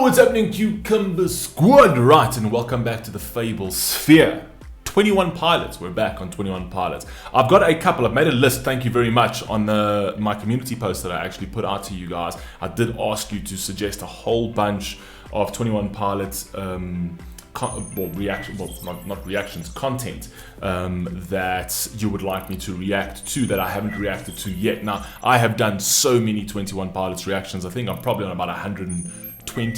What's happening, Cucumber Squad? Right, and welcome back to the Fable Sphere. 21 Pilots, we're back on 21 Pilots. I've got a couple, I've made a list, thank you very much, on my community post that I actually put out to you guys. I did ask you to suggest a whole bunch of 21 Pilots content that you would like me to react to that I haven't reacted to yet. Now, I have done so many 21 Pilots reactions. I think I'm probably on about 120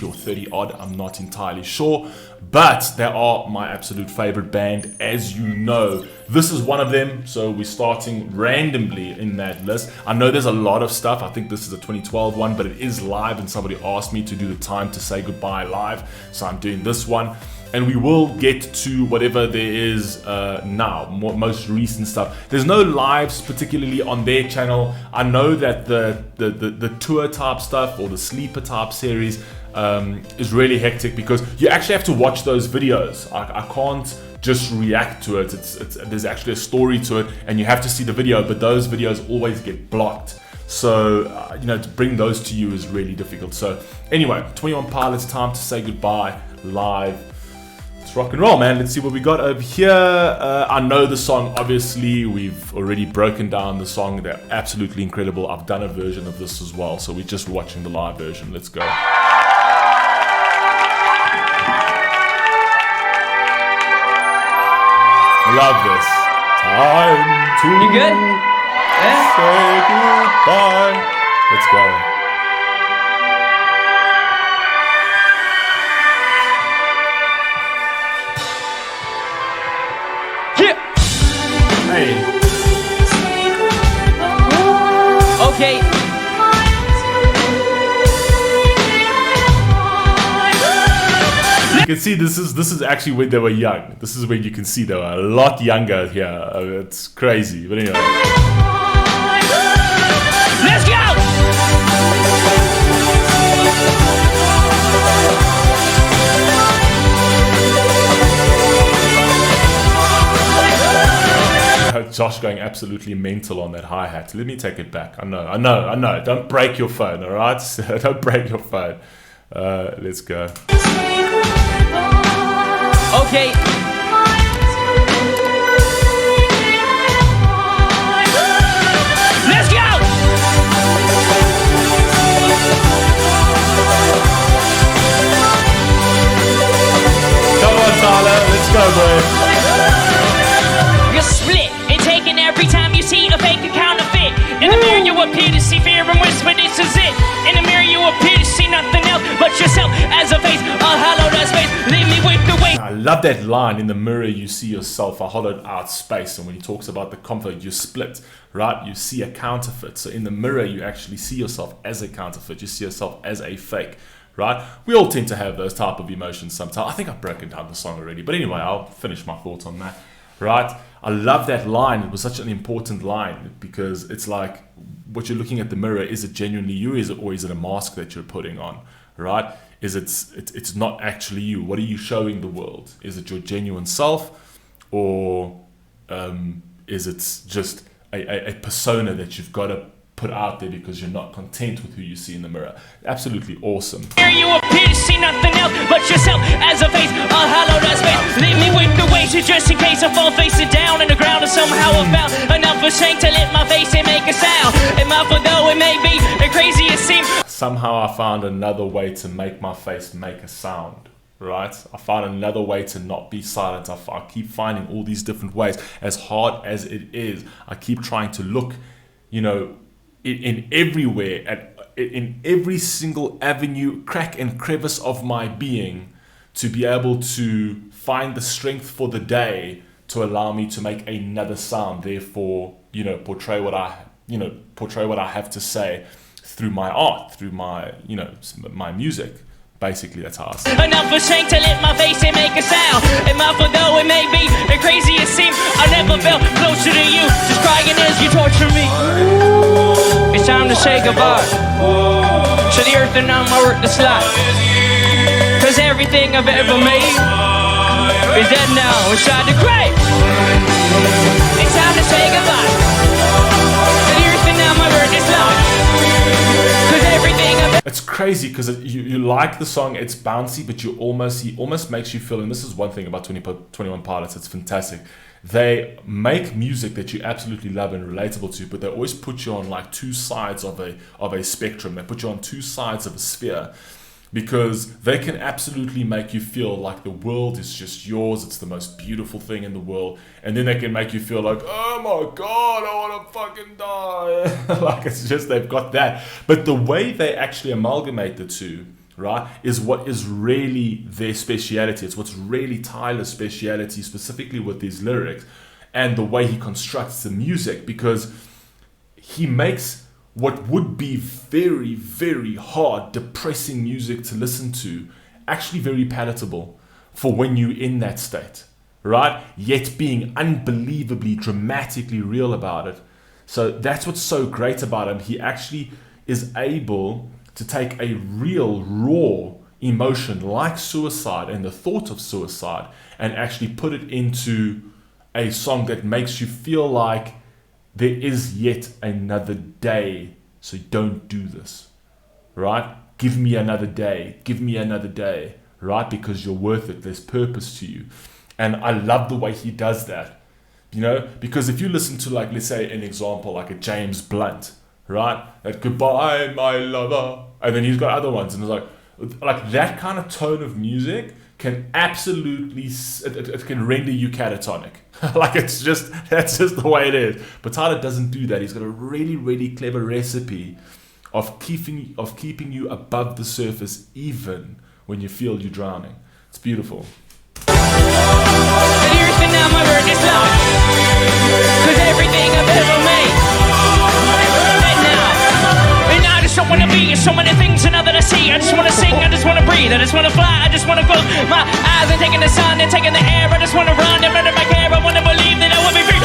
or 30 odd, I'm not entirely sure, but they are my absolute favorite band, as you know. This is one of them, so we're starting randomly in that list. I know there's a lot of stuff. I think this is a 2012 one, but it is live, and somebody asked me to do the Time to Say Goodbye live, so I'm doing this one. And we will get to whatever there is now, most recent stuff. There's no lives particularly on their channel. I know that the tour type stuff or the sleeper type series is really hectic because you actually have to watch those videos. I can't just react to it. There's actually a story to it, and you have to see the video, but those videos always get blocked. So, to bring those to you is really difficult. So anyway, 21 Pilots, Time to Say Goodbye, live. Let's rock and roll, man. Let's see what we got over here. I know the song, obviously. We've already broken down the song. They're absolutely incredible. I've done a version of this as well, so we're just watching the live version. Let's go. Love this. Time to You good? say goodbye. Let's go. Hey. Okay. You can see this is actually when they were young. This is when you can see they were a lot younger here. It's crazy, but anyway. Let's go! Josh going absolutely mental on that hi-hat. Let me take it back. I know. Don't break your phone, all right? Don't break your phone. Let's go. Okay. Let's go! Come on, Tyler. Let's go, boy. You're split and taken every time you see a fake and counterfeit. In the mirror you appear to see fear and whisper this is it. In the mirror you appear to see nothing else but yourself as a face, a hollowed out space. Leave me with the weight. I love that line, in the mirror you see yourself, a hollowed out space. And when he talks about the comfort, you're split, right? You see a counterfeit. So in the mirror you actually see yourself as a counterfeit. You see yourself as a fake, right? We all tend to have those type of emotions sometimes. I think I've broken down the song already, but anyway, I'll finish my thoughts on that, right? I love that line. It was such an important line because it's like what you're looking at the mirror, is it genuinely you, or is it a mask that you're putting on, right? It's not actually you. What are you showing the world? Is it your genuine self, or is it just a persona that you've got to put out there because you're not content with who you see in the mirror? Absolutely awesome. Here you appear to see nothing else but yourself as a face, a hollowed out space. Leave me with the weight just in case I fall facing down on the ground, and somehow I found enough of strength to lift my face and make a sound. And muffled though it may be, the crazy it seems. Somehow I found another way to make my face make a sound, right? I found another way to not be silent. I keep finding all these different ways. As hard as it is, I keep trying to look, in everywhere, in every single avenue, crack and crevice of my being, to be able to find the strength for the day to allow me to make another sound. Therefore, portray what I have to say through my art, through my, my music. Basically, that's how I see it. Enough of strength to lift my face and make a sound. And muffled though it may be, the crazy it seems, I never felt closer to you. Just crying as you torture me. It's time to say goodbye to the earth, and I'm worth the slide. Cause everything I've ever made is dead now inside the grave. It's time to say goodbye to the earth, and I'm worth the slide. Cause everything I've it's crazy because you like the song, it's bouncy, but he almost makes you feel, and this is one thing about 21 Pilots, it's fantastic. They make music that you absolutely love and relatable to, but they always put you on like two sides of a spectrum. They put you on two sides of a sphere, because they can absolutely make you feel like the world is just yours. It's the most beautiful thing in the world. And then they can make you feel like, oh my God, I want to fucking die. Like, it's just, they've got that. But the way they actually amalgamate the two, right, is what is really their speciality. It's what's really Tyler's speciality, specifically with these lyrics and the way he constructs the music, because he makes what would be very, very hard, depressing music to listen to actually very palatable for when you're in that state, right? Yet being unbelievably, dramatically real about it. So that's what's so great about him. He actually is able to take a real, raw emotion like suicide and the thought of suicide and actually put it into a song that makes you feel like there is yet another day, so don't do this, right? Give me another day, right? Because you're worth it, there's purpose to you. And I love the way he does that, you know? Because if you listen to, like, let's say an example, like a James Blunt, right? That goodbye, my lover. And then he's got other ones, and it's like that kind of tone of music can absolutely, it can render you catatonic. Like, that's just the way it is. But Tyler doesn't do that. He's got a really, really clever recipe of keeping you above the surface even when you feel you're drowning. It's beautiful. I wanna be so many things and now that I see. I just wanna sing, I just wanna breathe, I just wanna fly, I just wanna close my eyes and taking the sun and taking the air. I just wanna run and run in my care. I wanna believe that I will be free.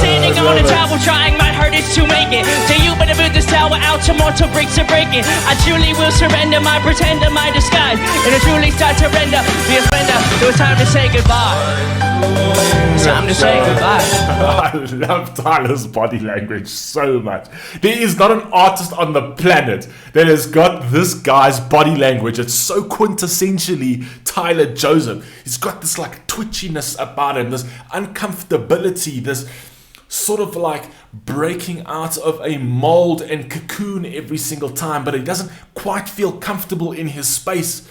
Standing on a tower, trying my hardest to make it. To you, but I build this tower out to mortal bricks and break it. I truly will surrender my pretender, my disguise, and I truly start to render, be a splendor. It was time to say goodbye. It's time to say goodbye. I love Tyler's body language so much. There is not an artist on the planet that has got this guy's body language. It's so quintessentially Tyler Joseph. He's got this like twitchiness about him, this uncomfortability, this sort of like breaking out of a mold and cocoon every single time, but he doesn't quite feel comfortable in his space.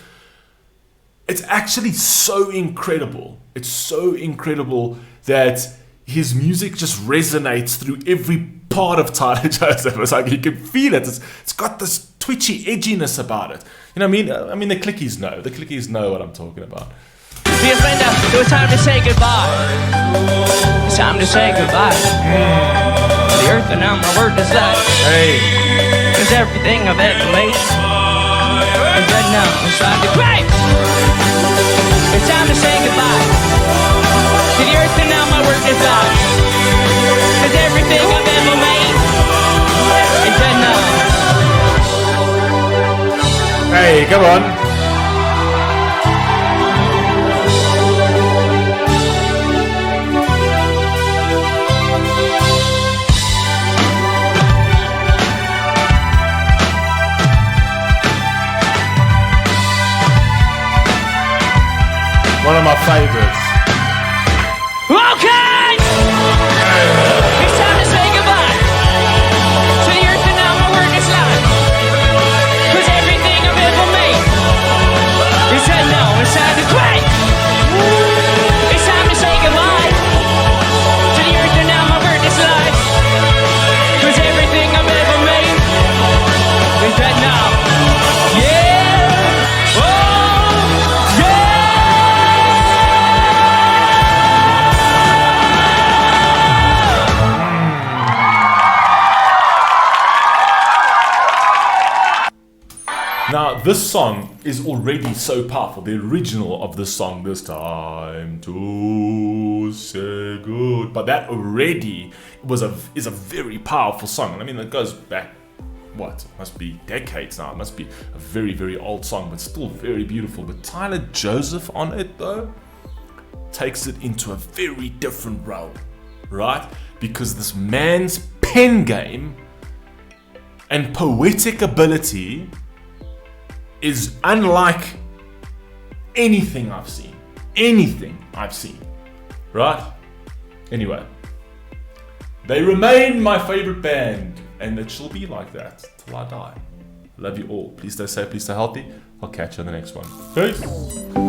It's actually so incredible. It's so incredible that his music just resonates through every part of Tyler Joseph. It's like you can feel it. It's got this twitchy edginess about it. You know what I mean? The clickies know. The clickies know what I'm talking about. Be a friend, it was time to say goodbye. It's time to say goodbye. The earth and now my word is life. Hey. Cause everything I've ever made is right now inside the grave. It's time to say goodbye to the earth and now my word is life. Cause everything I've ever made is right now. Hey, come on. One of my favorites. Okay! It's time to say goodbye to the earth and now my word is life. Cause everything I've ever made is right now inside the grave. It's time to say goodbye to the earth and now my word is life. Cause everything I've ever made is right now. Yeah! Oh! Yeah! Now, this song is already so powerful. The original of this song, This Time to Say Good, but that already is a very powerful song. And I mean, it goes back, what? It must be decades now. It must be a very, very old song, but still very beautiful. But Tyler Joseph on it, though, takes it into a very different realm, right? Because this man's pen game and poetic ability is unlike anything I've seen. Anything I've seen. Right? Anyway. They remain my favorite band, and it shall be like that till I die. Love you all. Please stay safe, please stay healthy. I'll catch you on the next one. Peace.